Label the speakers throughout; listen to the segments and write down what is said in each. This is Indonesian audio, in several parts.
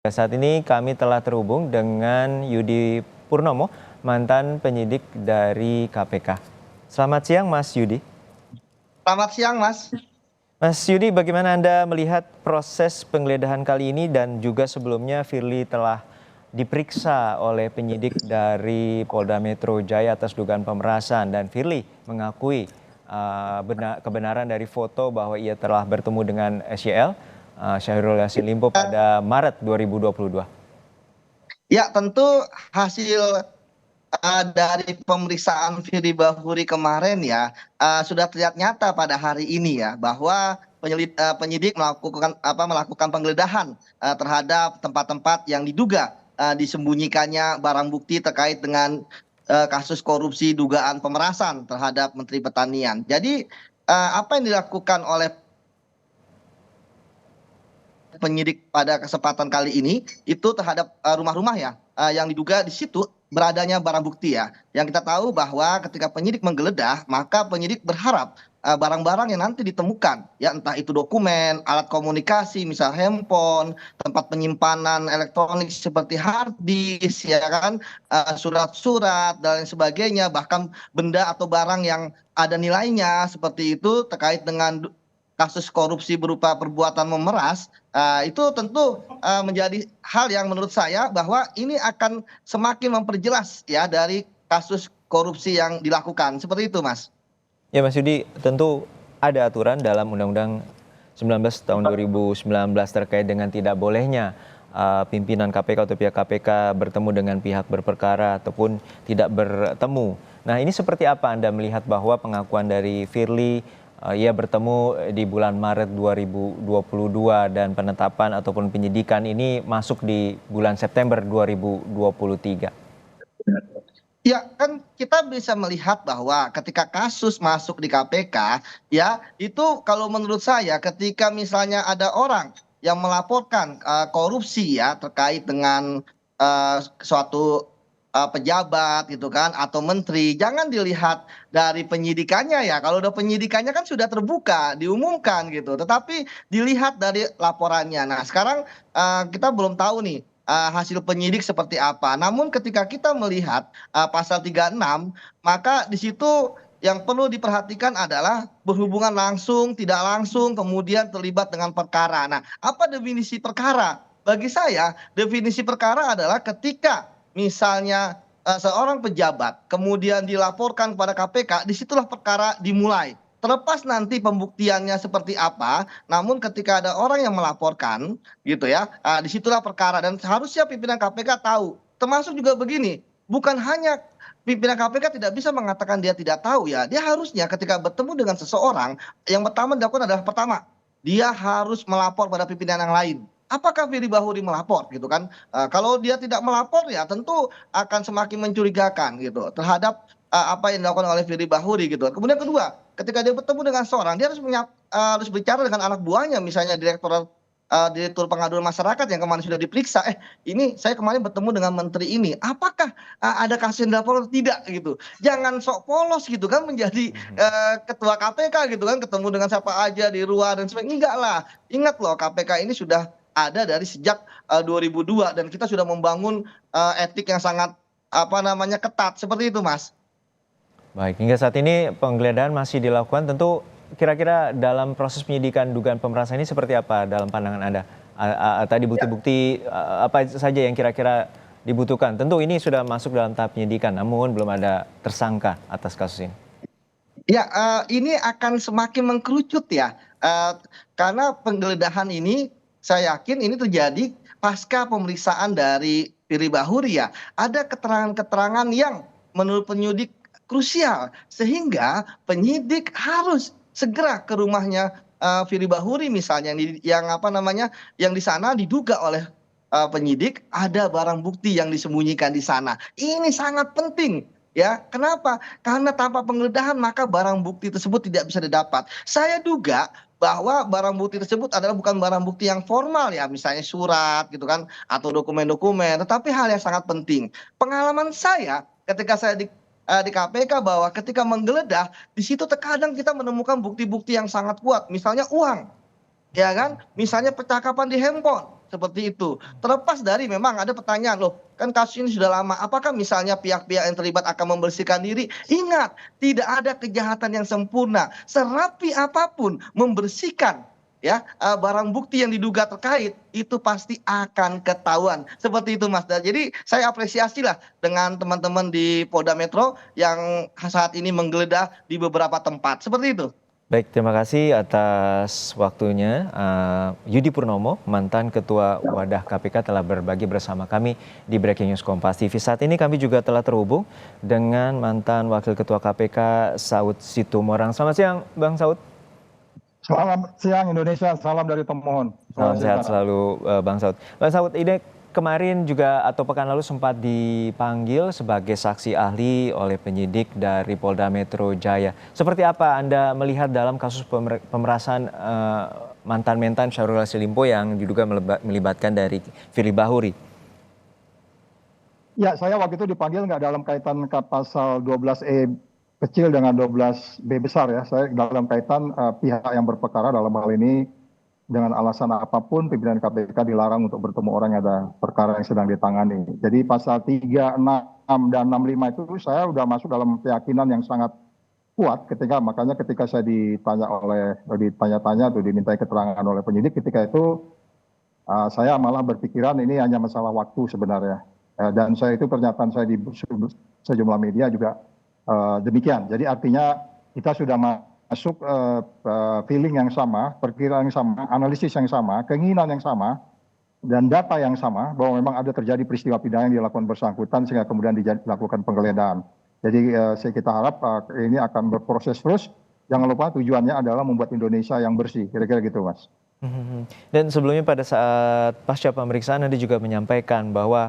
Speaker 1: Saat ini kami telah terhubung dengan Yudi Purnomo, mantan penyidik dari KPK. Selamat siang Mas Yudi.
Speaker 2: Selamat siang, Mas.
Speaker 1: Mas Yudi, bagaimana Anda melihat proses penggeledahan kali ini dan juga sebelumnya Firly telah diperiksa oleh penyidik dari Polda Metro Jaya atas dugaan pemerasan dan Firly mengakui kebenaran dari foto bahwa ia telah bertemu dengan SYL, Syahrul Yassin Limpo pada Maret 2022.
Speaker 2: Ya, tentu hasil dari pemeriksaan Firly Bahuri kemarin ya sudah terlihat nyata pada hari ini ya bahwa penyidik melakukan penggeledahan terhadap tempat-tempat yang diduga disembunyikannya barang bukti terkait dengan kasus korupsi dugaan pemerasan terhadap Menteri Pertanian. Jadi apa yang dilakukan oleh penyidik pada kesempatan kali ini itu terhadap rumah-rumah ya yang diduga di situ beradanya barang bukti ya. Yang kita tahu bahwa ketika penyidik menggeledah, maka penyidik berharap barang-barang yang nanti ditemukan ya entah itu dokumen, alat komunikasi, misal handphone, tempat penyimpanan elektronik seperti hard disk ya kan, surat-surat dan lain sebagainya, bahkan benda atau barang yang ada nilainya seperti itu terkait dengan kasus korupsi berupa perbuatan memeras, itu tentu menjadi hal yang menurut saya bahwa ini akan semakin memperjelas ya dari kasus korupsi yang dilakukan. Seperti itu, Mas.
Speaker 1: Ya Mas Yudi, tentu ada aturan dalam Undang-Undang 19 tahun 2019 terkait dengan tidak bolehnya pimpinan KPK atau pihak KPK bertemu dengan pihak berperkara ataupun tidak bertemu. Nah, ini seperti apa Anda melihat bahwa pengakuan dari Firly ia bertemu di bulan Maret 2022 dan penetapan ataupun penyidikan ini masuk di bulan September 2023?
Speaker 2: Ya, kan kita bisa melihat bahwa ketika kasus masuk di KPK, ya itu kalau menurut saya ketika misalnya ada orang yang melaporkan korupsi ya terkait dengan suatu pejabat gitu kan atau menteri, jangan dilihat dari penyidikannya ya. Kalau udah penyidikannya kan sudah terbuka, diumumkan gitu. Tetapi dilihat dari laporannya. Nah, sekarang kita belum tahu nih hasil penyidik seperti apa. Namun ketika kita melihat pasal 36, maka di situ yang perlu diperhatikan adalah berhubungan langsung, tidak langsung, kemudian terlibat dengan perkara. Nah, apa definisi perkara? Bagi saya, definisi perkara adalah ketika misalnya seorang pejabat kemudian dilaporkan kepada KPK, disitulah perkara dimulai. Terlepas nanti pembuktiannya seperti apa, namun ketika ada orang yang melaporkan, gitu ya, disitulah perkara dan seharusnya pimpinan KPK tahu. Termasuk juga begini, bukan hanya pimpinan KPK tidak bisa mengatakan dia tidak tahu ya, dia harusnya ketika bertemu dengan seseorang, yang pertama dilakukan adalah pertama, dia harus melapor pada pimpinan yang lain. Apakah Firly Bahuri melapor gitu kan? Kalau dia tidak melapor ya tentu akan semakin mencurigakan gitu terhadap apa yang dilakukan oleh Firly Bahuri gitu. Kemudian kedua, ketika dia bertemu dengan seorang, dia harus bicara dengan anak buahnya, misalnya direktur pengaduan masyarakat yang kemarin sudah diperiksa. Ini saya kemarin bertemu dengan menteri ini. Apakah ada kasus yang dilaporkan atau tidak gitu? Jangan sok polos gitu kan menjadi ketua KPK gitu kan, ketemu dengan siapa aja di luar dan sebagainya. Enggak lah. Ingat loh, KPK ini sudah ada dari sejak 2002 dan kita sudah membangun etik yang sangat ketat seperti itu, Mas.
Speaker 1: Baik, hingga saat ini penggeledahan masih dilakukan. Tentu kira-kira dalam proses penyidikan dugaan pemerasan ini seperti apa dalam pandangan Anda? Tadi bukti-bukti apa saja yang kira-kira dibutuhkan? Tentu ini sudah masuk dalam tahap penyidikan, namun belum ada tersangka atas kasus ini.
Speaker 2: Ya, ini akan semakin mengkerucut ya, karena penggeledahan ini saya yakin ini terjadi pasca pemeriksaan dari Firly Bahuri ya. Ada keterangan-keterangan yang menurut penyidik krusial, sehingga penyidik harus segera ke rumahnya Firly Bahuri misalnya yang di sana diduga oleh penyidik ada barang bukti yang disembunyikan di sana. Ini sangat penting. Ya, kenapa? Karena tanpa penggeledahan maka barang bukti tersebut tidak bisa didapat. Saya duga bahwa barang bukti tersebut adalah bukan barang bukti yang formal ya, misalnya surat gitu kan, atau dokumen-dokumen, tetapi hal yang sangat penting. Pengalaman saya ketika saya di KPK bahwa ketika menggeledah, di situ terkadang kita menemukan bukti-bukti yang sangat kuat, misalnya uang, ya kan? Misalnya percakapan di handphone. seperti itu. Terlepas dari memang ada pertanyaan, loh kan kasus ini sudah lama, apakah misalnya pihak-pihak yang terlibat akan membersihkan diri? Ingat, tidak ada kejahatan yang sempurna. Serapi apapun membersihkan ya barang bukti yang diduga terkait itu pasti akan ketahuan seperti itu Mas. Dan jadi saya apresiasi lah dengan teman-teman di Polda Metro yang saat ini menggeledah di beberapa tempat seperti itu.
Speaker 1: Baik, terima kasih atas waktunya. Yudi Purnomo, mantan Ketua Wadah KPK telah berbagi bersama kami di Breaking News Kompas TV. Saat ini kami juga telah terhubung dengan mantan Wakil Ketua KPK Saud Situmorang. Selamat siang, Bang Saud.
Speaker 3: Selamat siang Indonesia, salam dari Tomohon.
Speaker 1: Salam sehat selalu, Bang Saud. Bang Saud, ini kemarin juga atau pekan lalu sempat dipanggil sebagai saksi ahli oleh penyidik dari Polda Metro Jaya. Seperti apa Anda melihat dalam kasus pemerasan mantan Mentan Syahrul Yassin Limpo yang diduga melibatkan dari Firly Bahuri?
Speaker 3: Ya, saya waktu itu dipanggil nggak dalam kaitan ke pasal 12E kecil dengan 12B besar ya. Saya dalam kaitan pihak yang berperkara dalam hal ini dengan alasan apapun pimpinan KPK dilarang untuk bertemu orang yang ada perkara yang sedang ditangani. Jadi pasal 3, 6, dan 65 itu saya sudah masuk dalam keyakinan yang sangat kuat makanya ketika saya ditanya-tanya atau dimintai keterangan oleh penyidik ketika itu saya malah berpikiran ini hanya masalah waktu sebenarnya. Dan saya itu pernyataan saya di sejumlah media juga demikian. Jadi artinya kita sudah masuk feeling yang sama, perkiraan yang sama, analisis yang sama, keinginan yang sama, dan data yang sama bahwa memang ada terjadi peristiwa pidana yang dilakukan bersangkutan sehingga kemudian dilakukan penggeledahan. Jadi kita harap ini akan berproses terus. Jangan lupa tujuannya adalah membuat Indonesia yang bersih. Kira-kira gitu, Mas.
Speaker 1: Dan sebelumnya pada saat pasca pemeriksaan Anda juga menyampaikan bahwa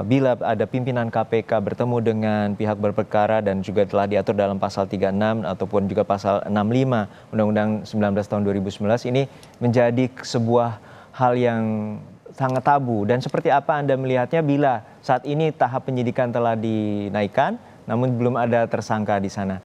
Speaker 1: bila ada pimpinan KPK bertemu dengan pihak berperkara dan juga telah diatur dalam pasal 36 ataupun juga pasal 65 Undang-Undang 19 tahun 2019 ini menjadi sebuah hal yang sangat tabu. Dan seperti apa Anda melihatnya bila saat ini tahap penyidikan telah dinaikkan namun belum ada tersangka di sana?